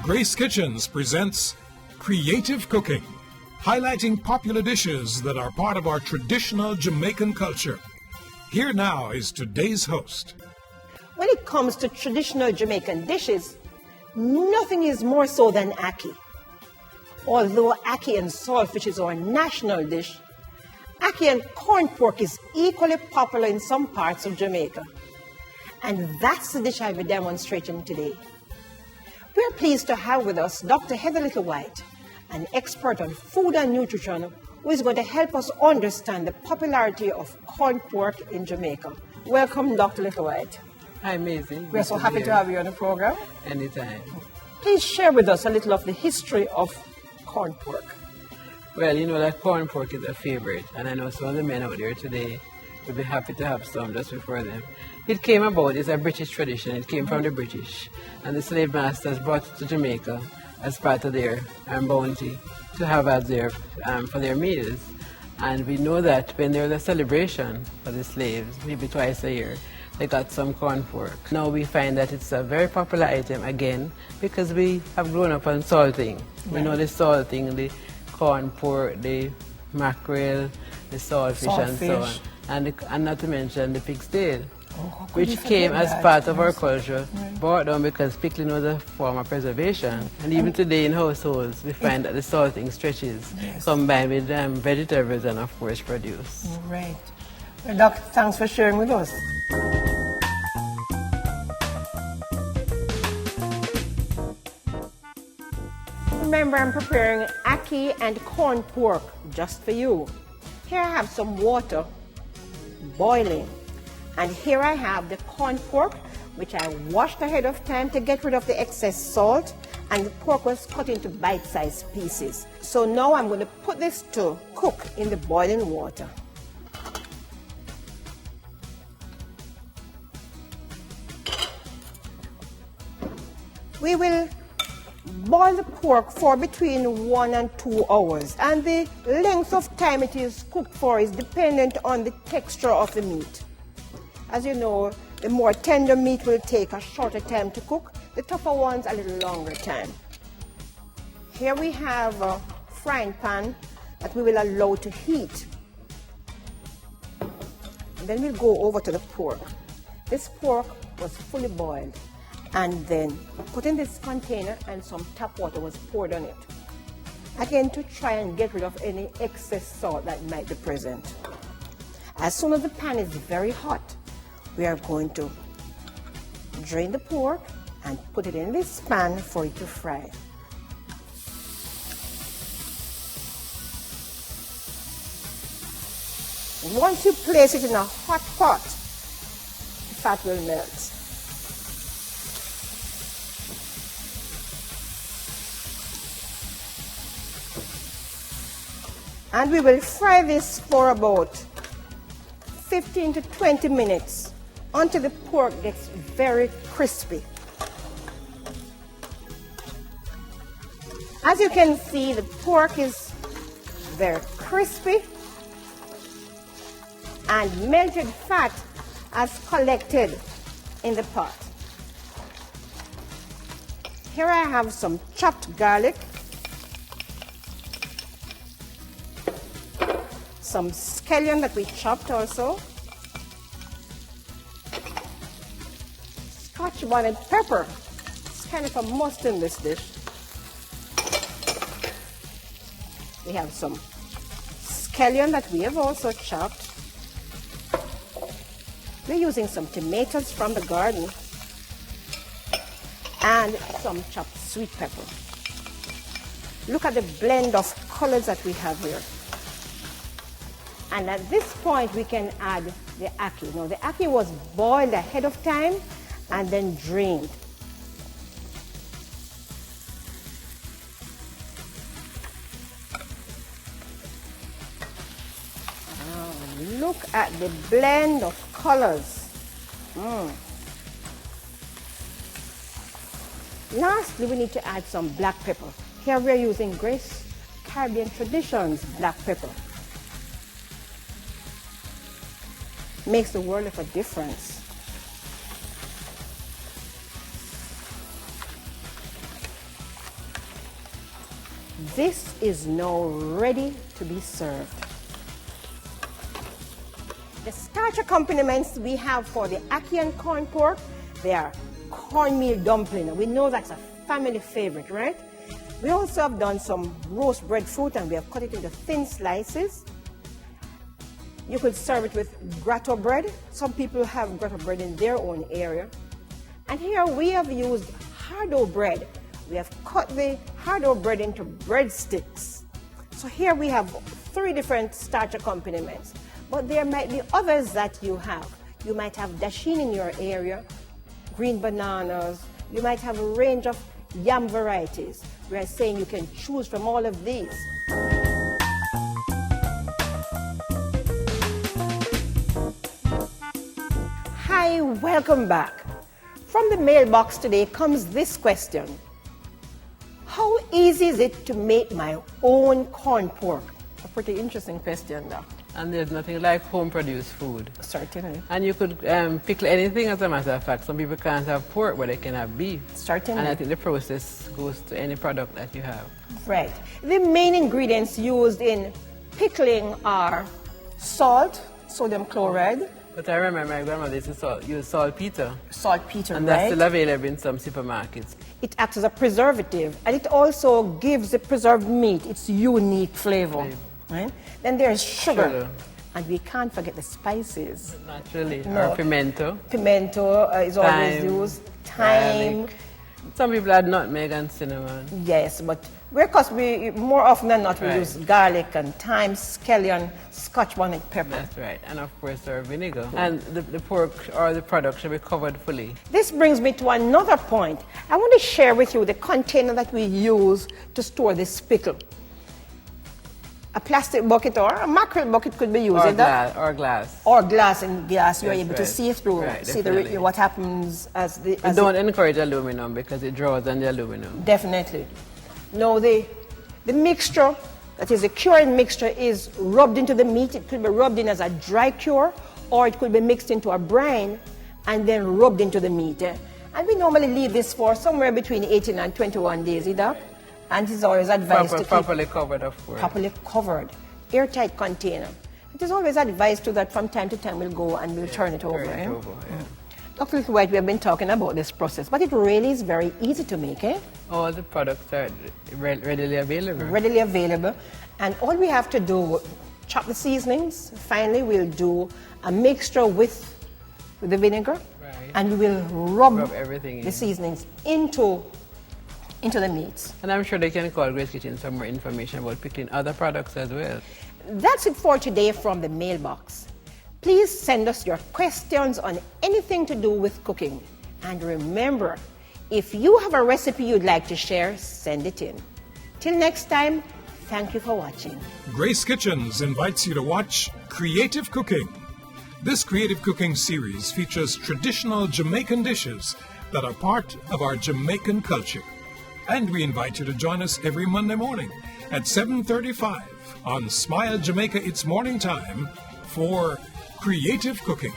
Grace Kitchens presents Creative Cooking, highlighting popular dishes that are part of our traditional Jamaican culture. Here now is today's host. When it comes to traditional Jamaican dishes, nothing is more so than ackee. Although ackee and saltfish is our national dish, ackee and corned pork is equally popular in some parts of Jamaica. And that's the dish I'll be demonstrating today. We're pleased to have with us Dr. Heather Littlewhite, an expert on food and nutrition, who is going to help us understand the popularity of corned pork in Jamaica. Welcome, Dr. Littlewhite. Hi, Mazie. We're so happy to have you on the program. Anytime. Please share with us a little of the history of corned pork. Well, you know that corned pork is a favorite, and I know some of the men out there today will be happy to have some just before them. It came about, it's a British tradition, it came from the British, and the slave masters brought it to Jamaica as part of their bounty to have as their, for their meals. And we know that when there was a celebration for the slaves, maybe twice a year, they got some corned pork. Now we find that it's a very popular item again because we have grown up on salting. We know the salting, the corned pork, the mackerel, the saltfish and so on. And not to mention the pig's tail, which came as part of our culture, brought down because pickling was a form of preservation. And even today in households, we find that the salting stretches combined with vegetables and, of course, produce. Right. Well, Doc, thanks for sharing with us. Remember, I'm preparing ackee and corned pork just for you. Here I have some water boiling. And here I have the corned pork, which I washed ahead of time to get rid of the excess salt, and the pork was cut into bite-sized pieces. So now I'm going to put this to cook in the boiling water. We will boil the pork for between 1 and 2 hours, and the length of time it is cooked for is dependent on the texture of the meat. As you know, the more tender meat will take a shorter time to cook, the tougher ones a little longer time. Here we have a frying pan that we will allow to heat. And then we'll go over to the pork. This pork was fully boiled and then put in this container, and some tap water was poured on it. Again, to try and get rid of any excess salt that might be present. As soon as the pan is very hot, we are going to drain the pork and put it in this pan for it to fry. Once you place it in a hot pot, the fat will melt. And we will fry this for about 15 to 20 minutes until the pork gets very crispy. As you can see, the pork is very crispy and melted fat has collected in the pot. Here I have some chopped garlic, some scallion that we chopped also, Scotch bonnet pepper. It's kind of a must in this dish. We have some scallion that we have also chopped. We're using some tomatoes from the garden and some chopped sweet pepper. Look at the blend of colors that we have here. And at this point, we can add the ackee. Now, the ackee was boiled ahead of time and then drained. Look at the blend of colors. Lastly, we need to add some black pepper. Here we are using Grace Caribbean Traditions black pepper. Makes a world of a difference. This is now ready to be served. The starch accompaniments we have for the Ackee corned pork, they are cornmeal dumpling. We know that's a family favorite, right? We also have done some roast breadfruit and we have cut it into thin slices. You could serve it with grotto bread. Some people have grotto bread in their own area. And here we have used hardo bread. We have cut the hardo bread into breadsticks. So here we have 3 different starch accompaniments. But there might be others that you have. You might have dasheen in your area, green bananas. You might have a range of yam varieties. We are saying you can choose from all of these. Hi, welcome back. From the mailbox today comes this question. How easy is it to make my own corned pork? A pretty interesting question, though. And there's nothing like home-produced food. Certainly. And you could pickle anything, as a matter of fact. Some people can't have pork, but they can have beef. Certainly. And I think the process goes to any product that you have. Right. The main ingredients used in pickling are salt, sodium chloride. But I remember my grandmother used to use saltpeter. Saltpeter, And right? that's still available in some supermarkets. It acts as a preservative, and it also gives the preserved meat its unique flavor. Right? Then there's sugar. And we can't forget the spices. Naturally. No. Or pimento. Pimento is always used. Thyme. Garlic. Some people add nutmeg and cinnamon. Yes, but because we more often than not we Right. use garlic and thyme, scallion, Scotch bonnet pepper. That's right. And of course our vinegar. And the pork or the product should be covered fully. This brings me to another point. I want to share with you the container that we use to store this pickle. A plastic bucket or a mackerel bucket could be used. Or glass. Or glass, and glass you're Yes, able to right. see through, Right, see definitely. what happens as the... We don't encourage aluminum because it draws on the aluminum. Definitely. No, the mixture, that is the curing mixture, is rubbed into the meat. It could be rubbed in as a dry cure, or it could be mixed into a brine and then rubbed into the meat. And we normally leave this for somewhere between 18 and 21 days, either. And it's always advised to keep properly covered, of course. properly covered, airtight container. It is always advised to that from time to time we'll go and we'll turn it over. Turn it over, yeah. Dr. Little White, we have been talking about this process, but it really is very easy to make, eh? All the products are readily available. Readily available. And all we have to do, chop the seasonings. Finally, we'll do a mixture with the vinegar. Right. And we will rub everything the in. seasonings into the meats. And I'm sure they can call Grace Kitchen for more information about picking other products as well. That's it for today from the mailbox. Please send us your questions on anything to do with cooking. And remember, if you have a recipe you'd like to share, send it in. Till next time, thank you for watching. Grace Kitchens invites you to watch Creative Cooking. This Creative Cooking series features traditional Jamaican dishes that are part of our Jamaican culture. And we invite you to join us every Monday morning at 7:35 on Smile Jamaica It's Morning Time for Creative Cooking.